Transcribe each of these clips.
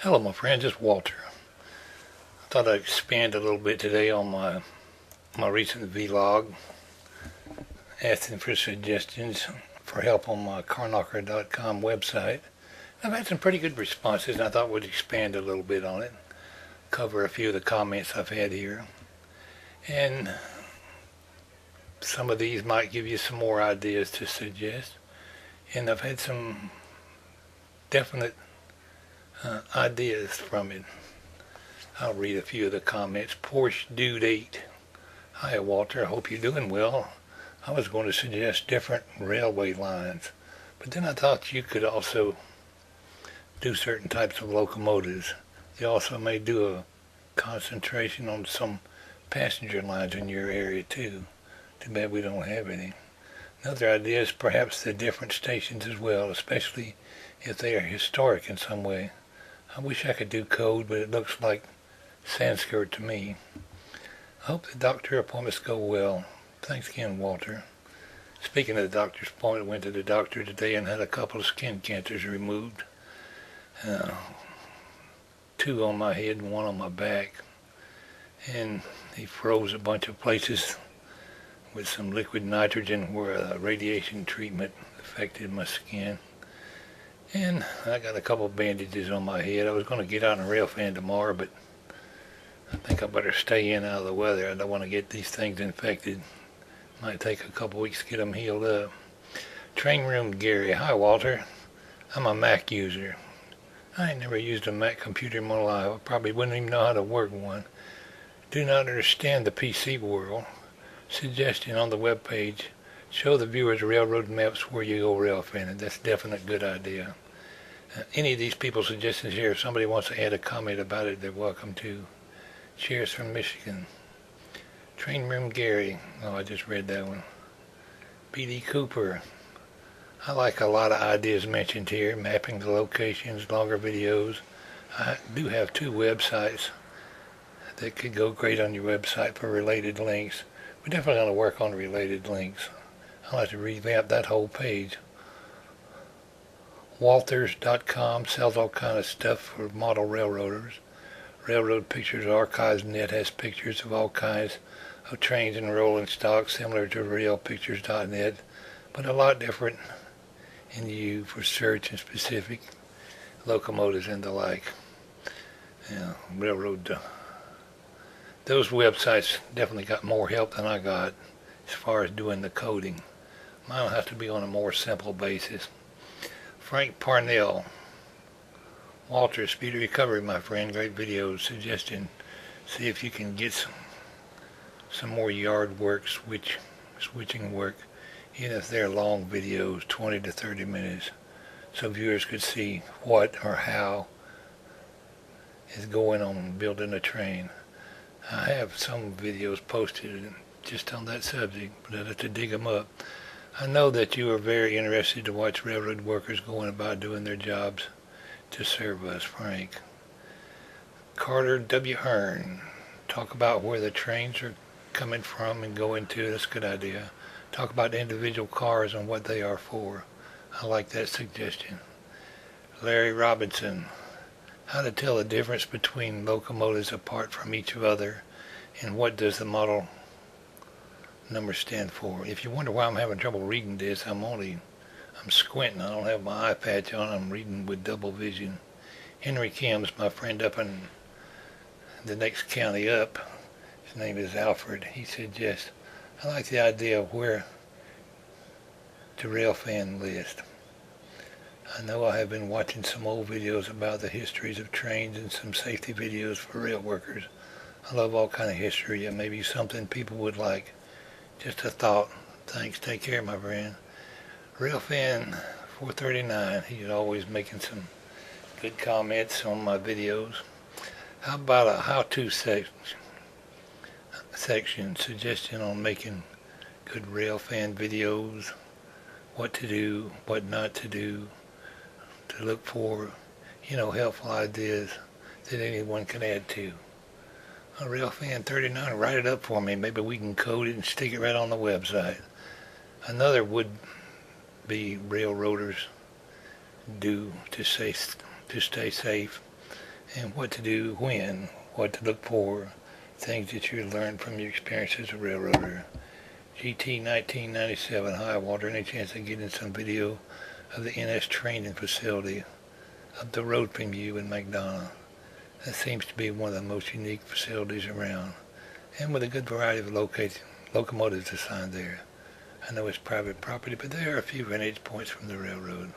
Hello my friends, it's Walter. I thought I'd expand a little bit today on my recent vlog, asking for suggestions for help on my carknocker.com website. I've had some pretty good responses, and I thought we'd expand a little bit on it, cover a few of the comments I've had here, and some of these might give you some more ideas to suggest. And I've had some definite ideas from it. I'll read a few of the comments. Porsche Dude 8. Hi Walter, I hope you're doing well. I was going to suggest different railway lines, but then I thought you could also do certain types of locomotives. You also may do a concentration on some passenger lines in your area too. Too bad we don't have any. Another idea is perhaps the different stations as well, especially if they are historic in some way. I wish I could do code, but it looks like Sanskrit to me. I hope the doctor appointments go well. Thanks again, Walter. Speaking of the doctor's appointment, I went to the doctor today and had a couple of skin cancers removed. 2 on my head and 1 on my back. And he froze a bunch of places with some liquid nitrogen where radiation treatment affected my skin. And I got a couple of bandages on my head. I was going to get out on a rail fan tomorrow, but I think I better stay in out of the weather. I don't want to get these things infected. Might take a couple weeks to get them healed up. Train Room Gary. Hi Walter. I'm a Mac user. I ain't never used a Mac computer in my life. I probably wouldn't even know how to work one. Do not understand the PC world. Suggestion on the web page. Show the viewers railroad maps where you go rail fanning. That's definitely a good idea. Any of these people's suggestions here, if somebody wants to add a comment about it, they're welcome to. Cheers from Michigan. Train Room Gary. Oh, I just read that one. B.D. Cooper. I like a lot of ideas mentioned here. Mapping the locations, longer videos. I do have 2 websites that could go great on your website for related links. We're definitely going to work on related links. I'll have to revamp that whole page. Walters.com sells all kind of stuff for model railroaders. Railroad Pictures Archives.net has pictures of all kinds of trains and rolling stock, similar to railpictures.net, but a lot different in view for search and specific locomotives and the like. Railroad. Those websites definitely got more help than I got as far as doing the coding. Mine will have to be on a more simple basis. Frank Parnell. Walter, speedy recovery, my friend. Great videos. Suggestion. See if you can get some more yard work, switching work, even if they're long videos, 20 to 30 minutes, so viewers could see what or how is going on building a train. I have some videos posted just on that subject, but I'd have to dig them up. I know that you are very interested to watch railroad workers going about doing their jobs to serve us, Frank. Carter W. Hearn. Talk about where the trains are coming from and going to. That's a good idea. Talk about individual cars and what they are for. I like that suggestion. Larry Robinson. How to tell the difference between locomotives apart from each other, and what does the model number stand for? If you wonder why I'm having trouble reading this, I'm squinting. I don't have my eye patch on. I'm reading with double vision. Henry Kim's my friend up in the next county up. His name is Alfred. He suggests, I like the idea of where to rail fan list. I know I have been watching some old videos about the histories of trains and some safety videos for rail workers. I love all kind of history, and maybe something people would like. Just a thought. Thanks. Take care, my friend. Railfan 439. He's always making some good comments on my videos. How about a how-to section? Suggestion on making good railfan videos. What to do, what not to do. To look for, helpful ideas that anyone can add to. Railfan 39, write it up for me. Maybe we can code it and stick it right on the website. Another would be railroaders do to stay safe and what to do when, what to look for, things that you learned from your experience as a railroader. GT 1997. Hi, Walter. Any chance of getting some video of the NS training facility up the road from you in McDonough? That seems to be one of the most unique facilities around, and with a good variety of locomotives assigned there. I know it's private property, but there are a few vantage points from the railroad.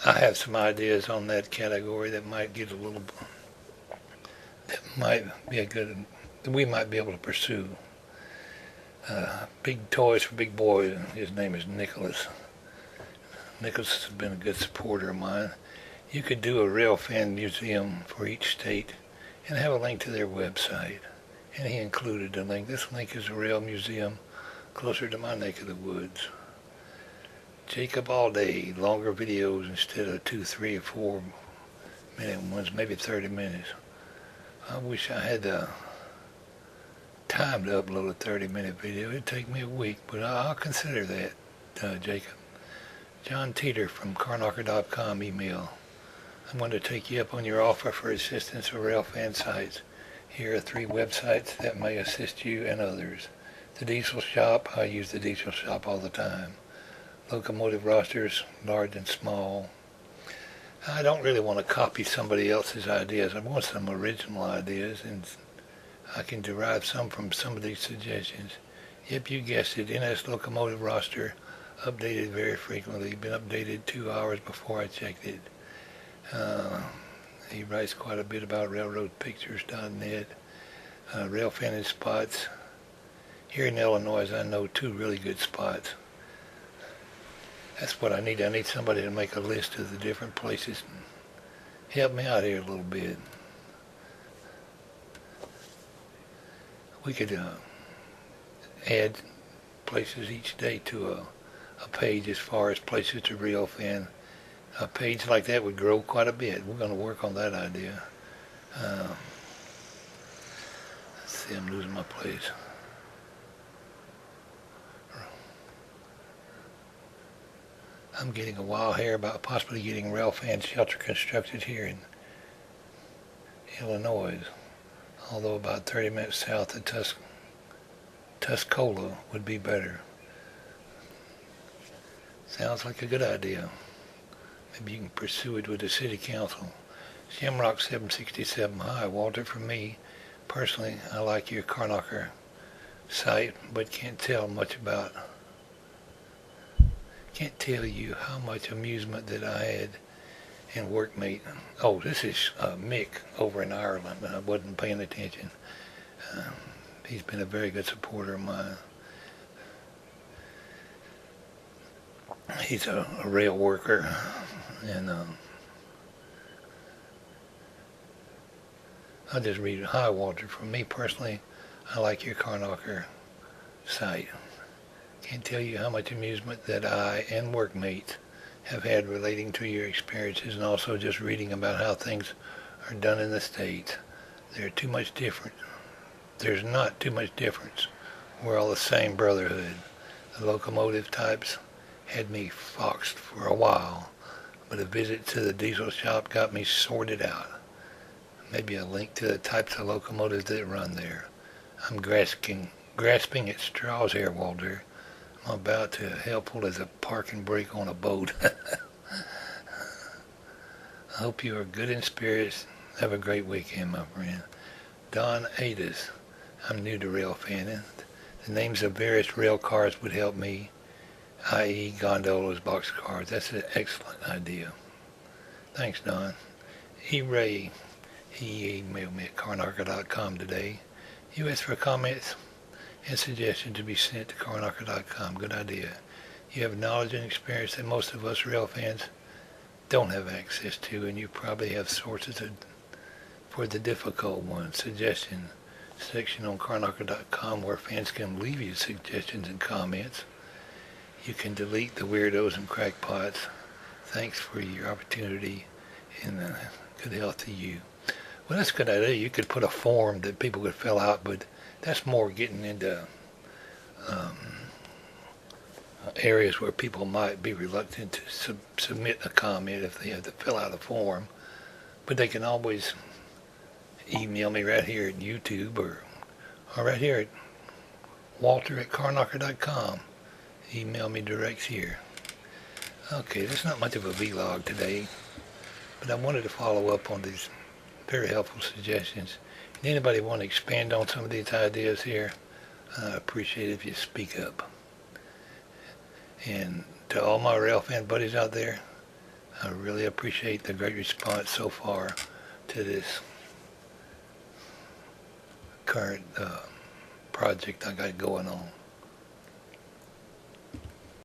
I have some ideas on that category that might get a little, that might be a good, that we might be able to pursue. Big Toys for Big Boys. His name is Nicholas. Nicholas has been a good supporter of mine. You could do a rail fan museum for each state and have a link to their website. And he included a link. This link is a rail museum closer to my neck of the woods. Jacob all day, longer videos instead of 2, 3, or 4 minute ones, maybe 30 minutes. I wish I had the time to upload a 30-minute video. It'd take me a week, but I'll consider that, Jacob. John Teeter from carknocker.com email. I'm going to take you up on your offer for assistance with railfan sites. Here are 3 websites that may assist you and others. The Diesel Shop. I use the Diesel Shop all the time. Locomotive rosters, large and small. I don't really want to copy somebody else's ideas. I want some original ideas, and I can derive some from some of these suggestions. Yep, you guessed it. NS locomotive roster, updated very frequently. Been updated 2 hours before I checked it. He writes quite a bit about railroadpictures.net. Rail fanning spots. Here in Illinois, I know 2 really good spots. That's what I need. I need somebody to make a list of the different places and help me out here a little bit. We could add places each day to a page as far as places to rail fan. A page like that would grow quite a bit. We're going to work on that idea. Let's see, I'm losing my place. I'm getting a wild hair about possibly getting rail fan shelter constructed here in Illinois, although about 30 minutes south of Tuscola would be better. Sounds like a good idea. Maybe you can pursue it with the city council. Shamrock 767. Hi, Walter. For me, personally, I like your Carknocker site, but can't tell you how much amusement that I had and workmate. Oh, this is Mick over in Ireland. I wasn't paying attention. He's been a very good supporter of mine. He's a rail worker, and I'll just read it. Hi, Walter. For me personally, I like your Carknocker site. Can't tell you how much amusement that I and workmates have had relating to your experiences, and also just reading about how things are done in the States. There's not too much difference. We're all the same brotherhood. The locomotive types had me foxed for a while, but a visit to the diesel shop got me sorted out. Maybe a link to the types of locomotives that run there. I'm grasping at straws here, Walter. I'm about to helpful as a parking brake on a boat. I hope you are good in spirits. Have a great weekend, my friend. Don Adis. I'm new to rail fanning. The names of various rail cars would help me, i.e. gondolas, boxcars. That's an excellent idea. Thanks, Don. E-Ray. He emailed me at carknocker.com today. You asked for comments and suggestions to be sent to carknocker.com. Good idea. You have knowledge and experience that most of us rail fans don't have access to, and you probably have sources for the difficult ones. Suggestion section on carknocker.com where fans can leave you suggestions and comments. You can delete the weirdos and crackpots. Thanks for your opportunity, and good health to you. Well, that's a good idea. You could put a form that people could fill out, but that's more getting into areas where people might be reluctant to submit a comment if they have to fill out a form. But they can always email me right here at YouTube or right here at walter@carknocker.com. Email me direct here. Okay, there's not much of a vlog today, but I wanted to follow up on these very helpful suggestions. And anybody want to expand on some of these ideas here, I appreciate it if you speak up. And to all my rail fan buddies out there, I really appreciate the great response so far to this current project I got going on.